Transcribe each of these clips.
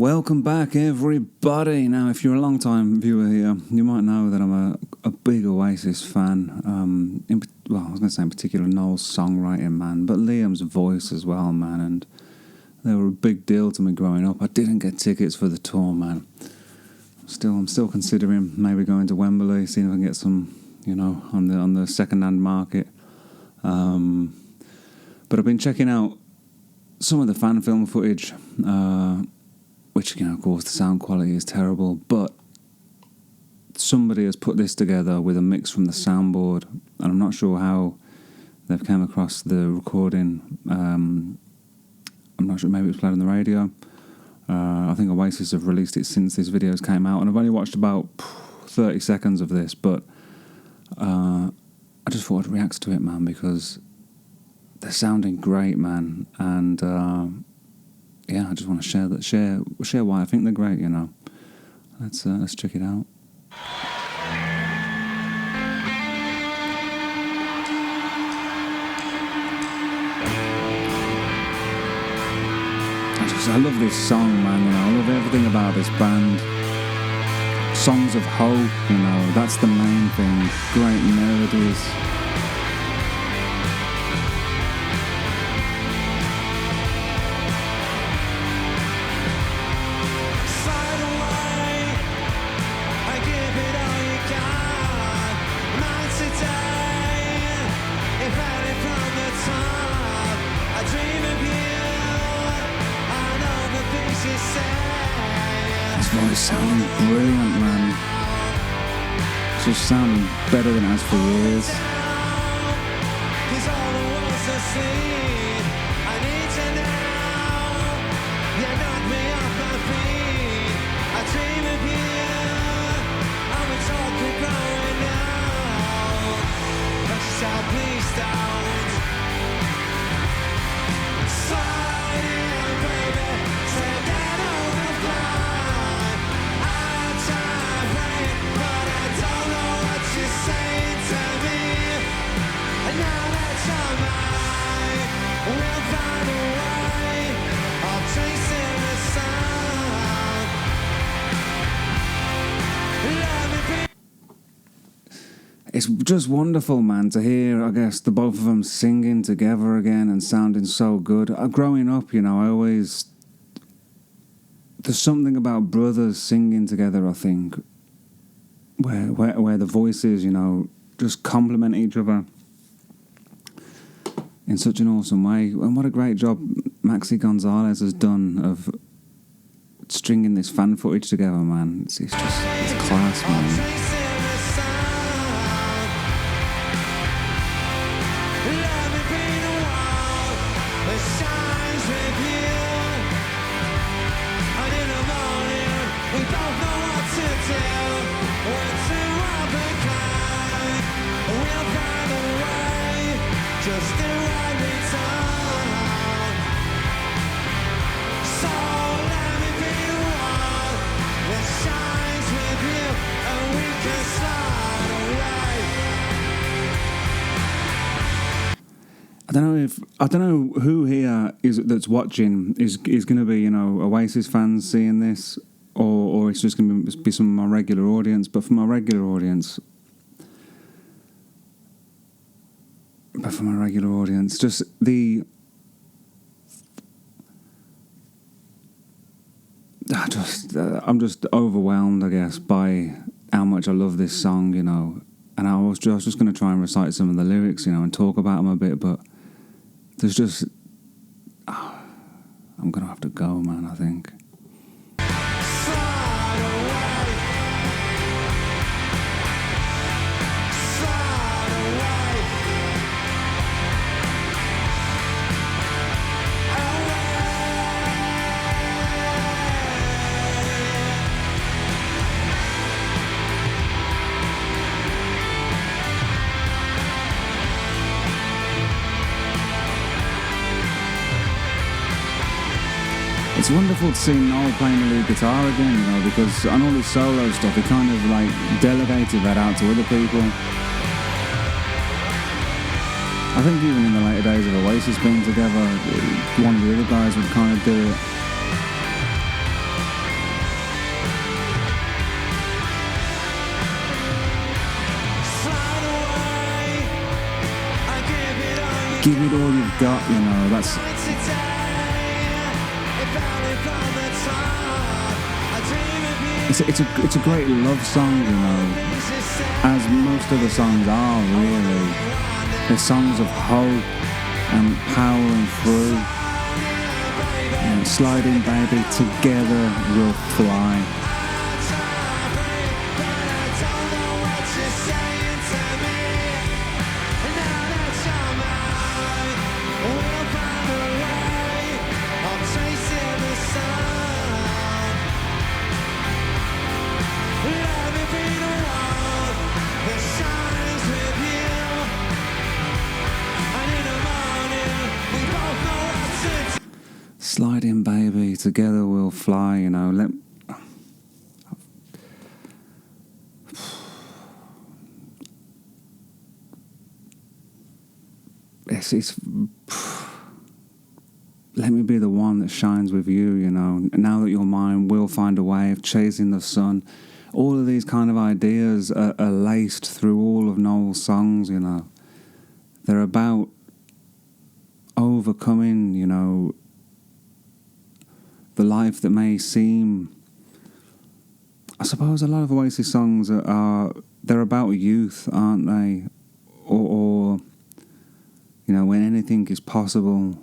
Welcome back, everybody. Now, if you're a long-time viewer here, you might know that I'm a big Oasis fan. I was going to say in particular Noel's songwriting, man, but Liam's voice as well, man, and they were a big deal to me growing up. I didn't get tickets for the tour, man. I'm still considering maybe going to Wembley, seeing if I can get some, on the second-hand market. But I've been checking out some of the fan film footage, which, of course, the sound quality is terrible, but somebody has put this together with a mix from the soundboard, and I'm not sure how they've come across the recording. I'm not sure, maybe it was played on the radio. I think Oasis have released it since this video came out, and I've only watched about 30 seconds of this, but I just thought I'd react to it, man, because they're sounding great, man, and I just want to share why I think they're great. Let's check it out. I love this song, man. I love everything about this band. Songs of hope, that's the main thing. Great melodies. His voice sounding brilliant, man. It's just sounding better than it has for years. Please don't slide in, baby. Say that over fly. I'm tired, but I don't know what you're saying to me. And now that you're mine, we'll find a way of chasing the sun. Let me be. It's just wonderful, man, to hear, I guess, the both of them singing together again and sounding so good. Growing up, there's something about brothers singing together, I think, where the voices, just complement each other in such an awesome way. And what a great job Maxi Gonzalez has done of stringing this fan footage together, man. It's class, man. Just do what we done. So let me be the one that shines with you, and we can slide away. I don't know who here that's watching is going to be Oasis fans seeing this, or it's just going to be some of my regular audience. But for my regular audience. Just I'm just overwhelmed, I guess, by how much I love this song, And I was just going to try and recite some of the lyrics, and talk about them a bit, but there's just... I'm going to have to go, man, I think. It's wonderful to see Noel playing the lead guitar again, because on all his solo stuff, he kind of delegated that out to other people. I think even in the later days of Oasis being together, one of the other guys would kind of do it. give it all you've got, you know. That's it's a great love song, you know, as most of the songs are, really. They're songs of hope and power and through. And sliding, baby, together we'll fly. Sliding, baby, together we'll fly, you know. It's let me be the one that shines with you, you know. Now that you're mine, we'll find a way of chasing the sun. All of these kind of ideas are laced through all of Noel's songs, you know. They're about overcoming, you know, the life that may seem... I suppose a lot of Oasis songs they're about youth, aren't they? Or you know, when anything is possible.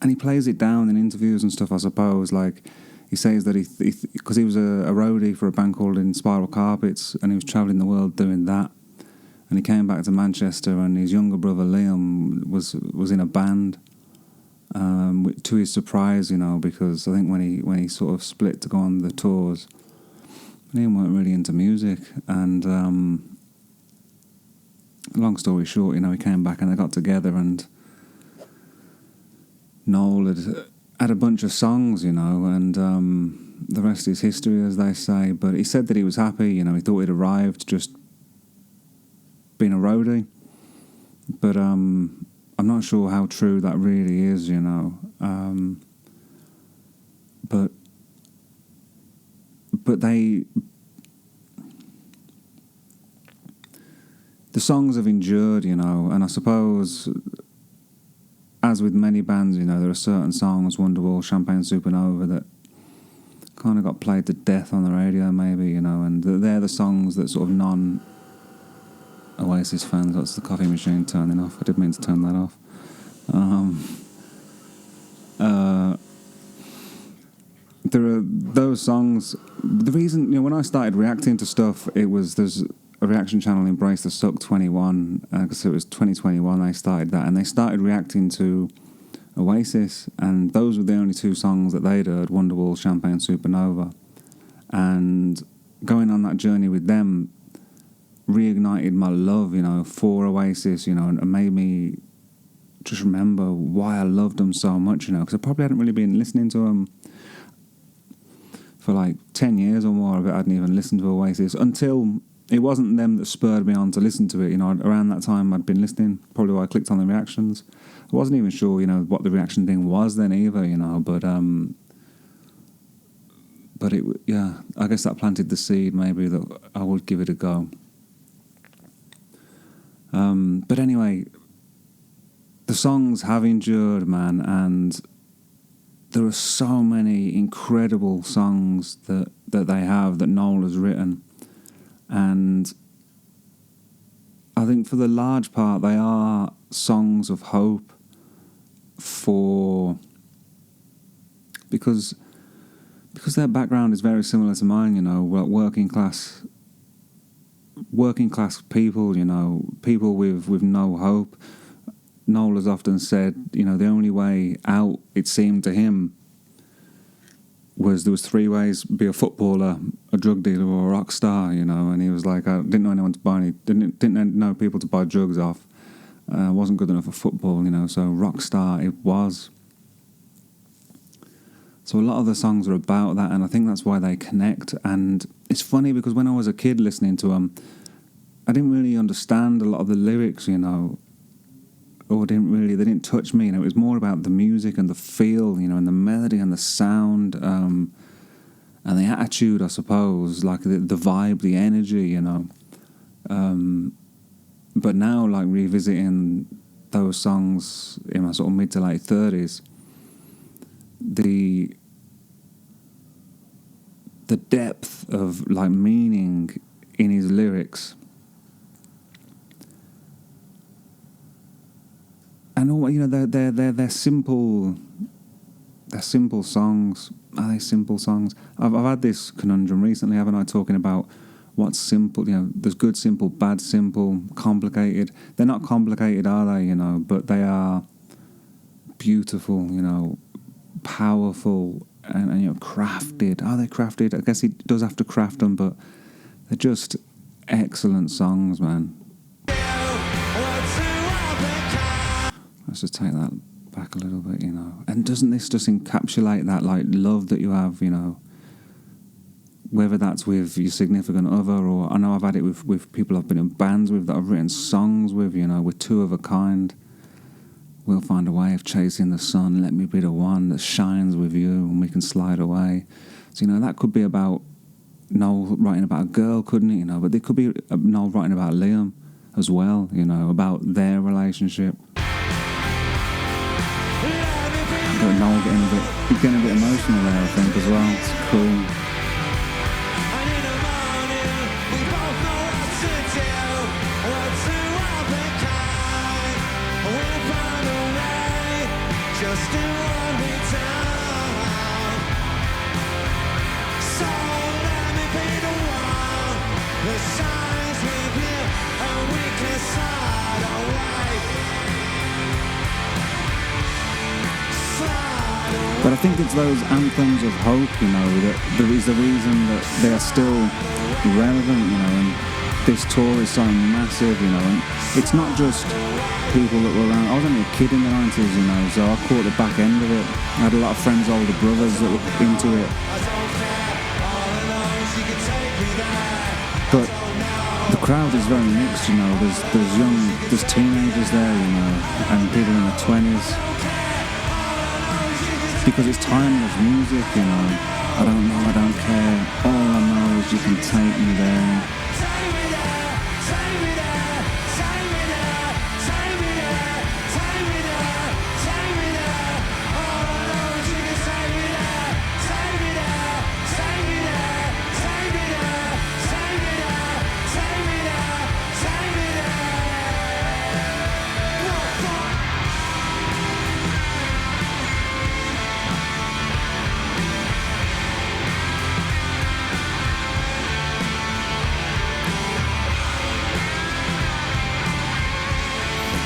And he plays it down in interviews and stuff, I suppose. Like, he says that because he was a roadie for a band called In Spiral Carpets, and he was travelling the world doing that. And he came back to Manchester, and his younger brother Liam was in a band. To his surprise, you know, because I think when he sort of split to go on the tours, Liam weren't really into music. And long story short, you know, he came back and they got together, and Noel had a bunch of songs, you know, and the rest is history, as they say. But he said that he was happy, you know, he thought he'd arrived just being a roadie. But I'm not sure how true that really is, you know. But the songs have endured, you know, and I suppose, as with many bands, you know, there are certain songs, Wonderwall, Champagne Supernova, that kind of got played to death on the radio, maybe, you know, and they're the songs that sort of non-Oasis fans... That's the coffee machine turning off. I didn't mean to turn that off. There are those songs... The reason, you know, when I started reacting to stuff, there's a reaction channel, Embrace the Suck 21, because it was 2021 they started that, and they started reacting to Oasis, and those were the only two songs that they'd heard, Wonderwall, Champagne Supernova. And going on that journey with them reignited my love, you know, for Oasis, you know, and made me just remember why I loved them so much, you know, because I probably hadn't really been listening to them for like 10 years or more. I hadn't even listened to Oasis until... It wasn't them that spurred me on to listen to it, you know. Around that time I'd been listening, probably why I clicked on the reactions. I wasn't even sure, you know, what the reaction thing was then either, you know, but it, yeah, I guess that planted the seed maybe that I would give it a go. But anyway, the songs have endured, man, and there are so many incredible songs that they have, that Noel has written. And I think for the large part they are songs of hope because their background is very similar to mine, you know, working class people, you know, people with no hope. Noel has often said, you know, the only way out, it seemed to him, was there was three ways: be a footballer, a drug dealer, or a rock star, you know. And he was like, I didn't know anyone to buy didn't know people to buy drugs off. Wasn't good enough for football, you know, so rock star it was. So a lot of the songs are about that, and I think that's why they connect. And it's funny because when I was a kid listening to them, I didn't really understand a lot of the lyrics, you know, or they didn't touch me. You know, it was more about the music and the feel, you know, and the melody and the sound, and the attitude, I suppose, like the vibe, the energy, you know. But now, like, revisiting those songs in my sort of mid to late 30s, the depth of like meaning in his lyrics, and all, you know, they're simple. They're simple songs. Are they simple songs? I've had this conundrum recently, haven't I? Talking about what's simple. You know, there's good simple, bad simple, complicated. They're not complicated, are they? You know, but they are beautiful. You know, powerful and you know, crafted. Are they crafted? I guess he does have to craft them, but they're just excellent songs, man. Let's just take that back a little bit, you know. And doesn't this just encapsulate that like love that you have, you know, whether that's with your significant other, or I know I've had it with people I've been in bands with, that I've written songs with, you know, we're two of a kind. We'll find a way of chasing the sun. Let me be the one that shines with you, and we can slide away. So, you know, that could be about Noel writing about a girl, couldn't it? You know, but there could be Noel writing about Liam as well, you know, about their relationship. But Noel getting a bit emotional there, I think, as well. It's cool. Just do what we do. So let me be the one that shines with you, and we can slide away. Slide away. But I think it's those anthems of hope, you know, that is the reason that they are still relevant, you know, and this tour is so massive, you know, and it's not just people that were around. I was only a kid in the 90s, you know, so I caught the back end of it. I had a lot of friends, older brothers that were into it. But the crowd is very mixed, you know. There's teenagers there, you know, and people in their 20s. Because it's timeless music, you know. I don't know, I don't care. All I know is you can take me there.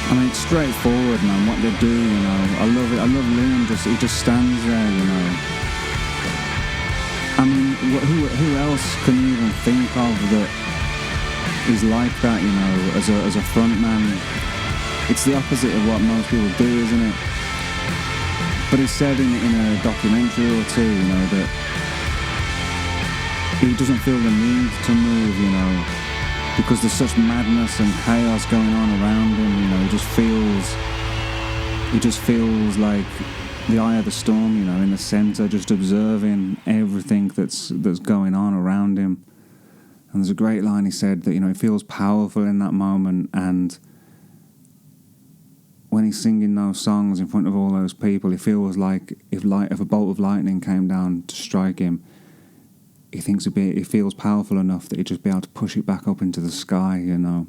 I mean, it's straightforward, man, what they do, you know. I love it. I love Liam, he just stands there, you know. I mean, who else can you even think of that is like that, you know, as a front man? It's the opposite of what most people do, isn't it? But he said in a documentary or two, you know, that he doesn't feel the need to move, you know, because there's such madness and chaos going on around him, you know. He just feels like the eye of the storm, you know, in the centre, just observing everything that's going on around him. And there's a great line he said that, you know, he feels powerful in that moment, and when he's singing those songs in front of all those people, he feels like if a bolt of lightning came down to strike him, he feels powerful enough that he'd just be able to push it back up into the sky, you know.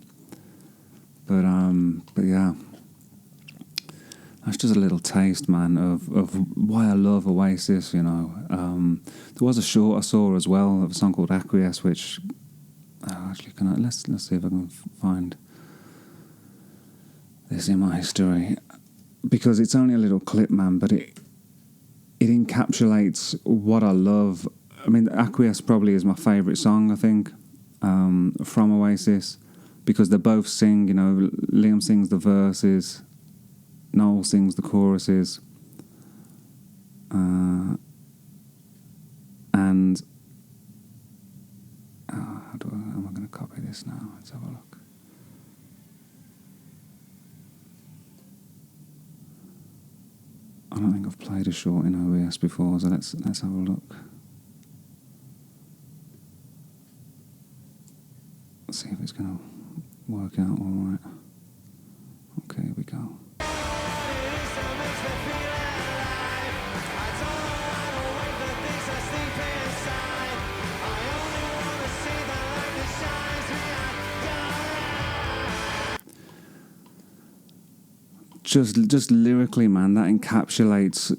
But yeah, that's just a little taste, man, of why I love Oasis, you know. There was a short I saw as well of a song called Acquiesce, which let's see if I can find this in my history, because it's only a little clip, man, but it encapsulates what I love. I mean, Acquiesce probably is my favourite song, I think, from Oasis, because they both sing, you know, Liam sings the verses, Noel sings the choruses, and how am I going to copy this now? Let's have a look. I don't think I've played a short in OBS before, so let's have a look. Let's see if it's going to work out all right. Okay, here we go. just lyrically, man, that encapsulates.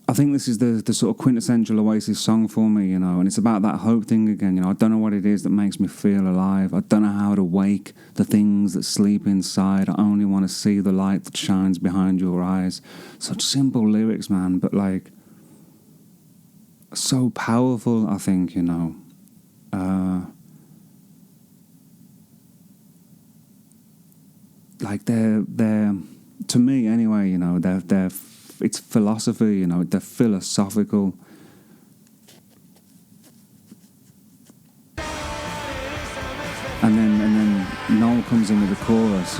I think this is the sort of quintessential Oasis song for me, and it's about that hope thing again. I don't know what it is that makes me feel alive. I don't know how to wake the things that sleep inside. I only want to see the light that shines behind your eyes. Such simple lyrics, man, but like so powerful. I think like they're to me anyway. They're it's philosophy, they're philosophical. And then Noel comes in with the chorus,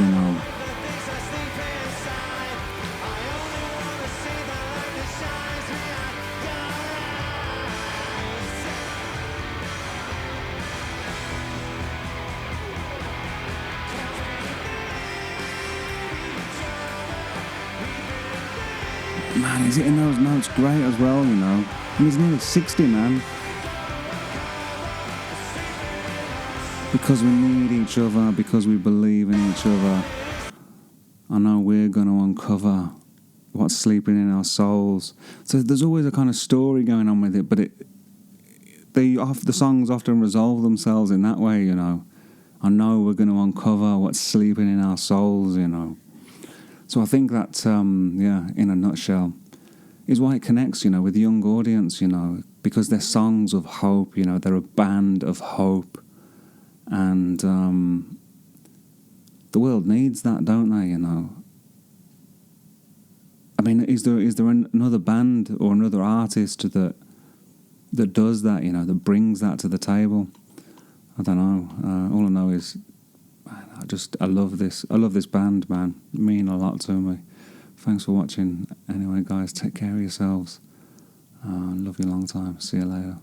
Man, he's hitting those notes great as well, And he's nearly 60, man. Because we need each other, because we believe in each other, I know we're going to uncover what's sleeping in our souls. So there's always a kind of story going on with it, but the songs often resolve themselves in that way, I know we're going to uncover what's sleeping in our souls, So I think that, in a nutshell, is why it connects, with the young audience, because they're songs of hope, they're a band of hope. And the world needs that, don't they, I mean, is there another band or another artist that does that, that brings that to the table? I don't know. All I know is I love this band, man. It mean a lot to me. Thanks for watching. Anyway, guys, take care of yourselves. Love you a long time. See you later.